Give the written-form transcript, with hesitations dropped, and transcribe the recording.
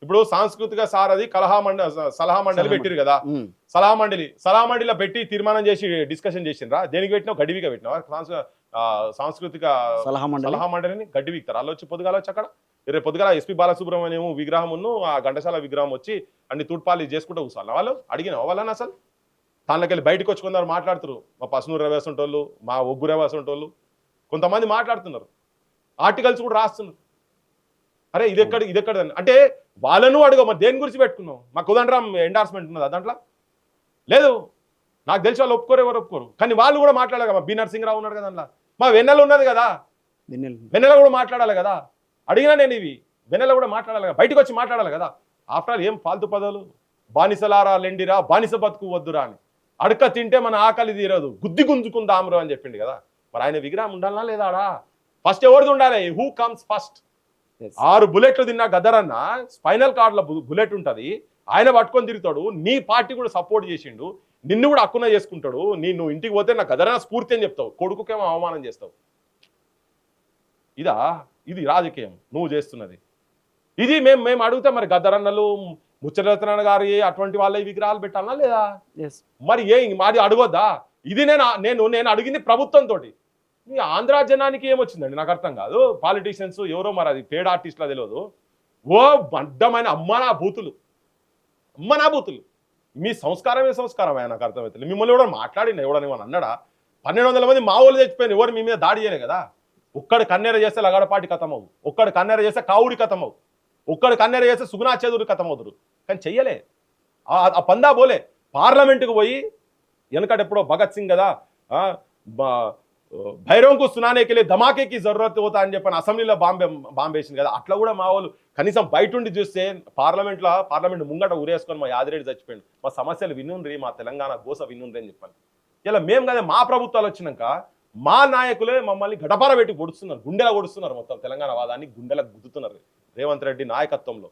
ఇప్పుడు సాంస్కృతిక సారథి సలహా మండలి పెట్టిరు కదా, సలహా మండలిలో పెట్టి తీర్మానం చేసి డిస్కషన్ చేసిండ్రా? దేనికి పెట్టినావు? గడ్డివిగా పెట్టినావా? సాంస్కృతిక సలహా మండలిని గడ్డి వీక్తారు వాళ్ళు వచ్చి పొద్దుగాల వచ్చి అక్కడ. రేపు పొద్దుగాల ఎస్పీ బాలసుబ్రహ్మణ్యం విగ్రహమును ఆ ఘంటసాల విగ్రహం వచ్చి అన్ని తూట్పాలి చేసుకుంటూ కూర్చోాలి వాళ్ళు. అడిగిన వాళ్ళని అసలు దానిలోకి బయటకు వచ్చుకున్నారు, మాట్లాడుతున్నారు. మా పసునూరు రవేసంటోళ్ళు, మా ఒగ్గు రవేసంటోళ్ళు కొంతమంది మాట్లాడుతున్నారు, ఆర్టికల్స్ కూడా రాస్తున్నారు. అరే ఇదెక్కడ అంటే వాళ్ళను అడుగు. మరి దేని గురించి పెట్టుకున్నాం? మా కుదండరాం ఎండార్స్మెంట్ ఉన్నదా దాంట్లో? లేదు. నాకు తెలిసి వాళ్ళు ఒప్పుకోరు, ఎవరు ఒప్పుకోరు. కానీ వాళ్ళు కూడా మాట్లాడాలి కదా. బి నరసింహరావు ఉన్నాడు కదా అందులో, మా వెన్నెల ఉన్నది కదా, వెన్నెల కూడా మాట్లాడాలి కదా. అడిగినా నేను ఇవి వెన్నెల కూడా మాట్లాడాలి కదా, బయటకు వచ్చి మాట్లాడాలి కదా. ఆఫ్టర్ ఆల్ ఏం ఫాల్తు పదాలు? బానిసలారా లెండిరా, బానిస బతుకు వద్దురా అని. అడక తింటే మన ఆకలి తీరదు, గుద్ది గుంజుకుందాంరో అని చెప్పిండు కదా. మరి ఆయన విగ్రహం ఉండాలనా లేదా ఆడా? ఫస్ట్ ఎవరిది ఉండాలి? Who comes first? 6 బుల్లెట్లు తిన్నా గద్దరన్న స్పైనల్ కార్డులో బుల్లెట్ ఉంటుంది, ఆయన పట్టుకొని తిరుగుతాడు. నీ పార్టీ కూడా సపోర్ట్ చేసిండు, నిన్ను కూడా హక్కున చేసుకుంటాడు. నువ్వు ఇంటికి పోతే నా గద్దరన్న స్ఫూర్తి అని చెప్తావు, కొడుకుకేమో అవమానం చేస్తావు. ఇది రాజకీయం నువ్వు చేస్తున్నది. ఇది మేము అడిగితే మరి గద్దరన్నలు ముచ్చరత్న గారి అటువంటి వాళ్ళ విగ్రహాలు పెట్టాలనా లేదా? మరి మాది అడగొద్దా? ఇది నేను అడిగింది ప్రభుత్వంతో. మీ ఆంధ్ర జనానికి ఏమొచ్చిందండి నాకు అర్థం కాదు. పాలిటీషియన్స్ ఎవరో మరి అది పేడ్ ఆర్టిస్టులా తెలియదు, ఓ అడ్డమైన అమ్మనా బూతులు. మీ సంస్కారమే నాకు అర్థమవుతుంది. మిమ్మల్ని ఎవడో మాట్లాడిన ఎవడని అన్నాడా? 1200 మంది మా వాళ్ళు తెచ్చిపోయిన ఎవరు మీ మీద దాడి చేయలే కదా. ఒక్కడు కన్నెర చేస్తే లగడపాటి కథమవు, ఒక్కడు కన్నెర చేస్తే కావుడి కథమవు, ఒక్కడు కన్నెర చేస్తే సుగుణా చేదురు కథమవుతురు. కానీ చెయ్యలే. ఆ పందా బోలే. పార్లమెంటుకు పోయి వెనకట ఎప్పుడో భగత్ సింగ్ కదా, భైరవంకు సునానేకి ధమాకేకి జరూరత్ అవుతా అని చెప్పని అసెంబ్లీలో బాంబేసింది కదా. అట్లా కూడా మా వాళ్ళు కనీసం బయట ఉండి చూస్తే పార్లమెంట్ ముంగట ఊరేసుకొని మా యాదిరెడ్డి చచ్చిపోయింది, మా సమస్యలు వినుండ్రి, మా తెలంగాణ గోస వినుండ్రి అని చెప్పాను. ఇలా మేము కదా మా ప్రభుత్వాలు వచ్చినాక మా నాయకులే మమ్మల్ని గడపార పెట్టి కొడుతున్నారు, గుండెలా కొడుతున్నారు. మొత్తం తెలంగాణ వాదాన్ని గుండెలకు గుద్దుతున్నారు రేవంత్ రెడ్డి నాయకత్వంలో.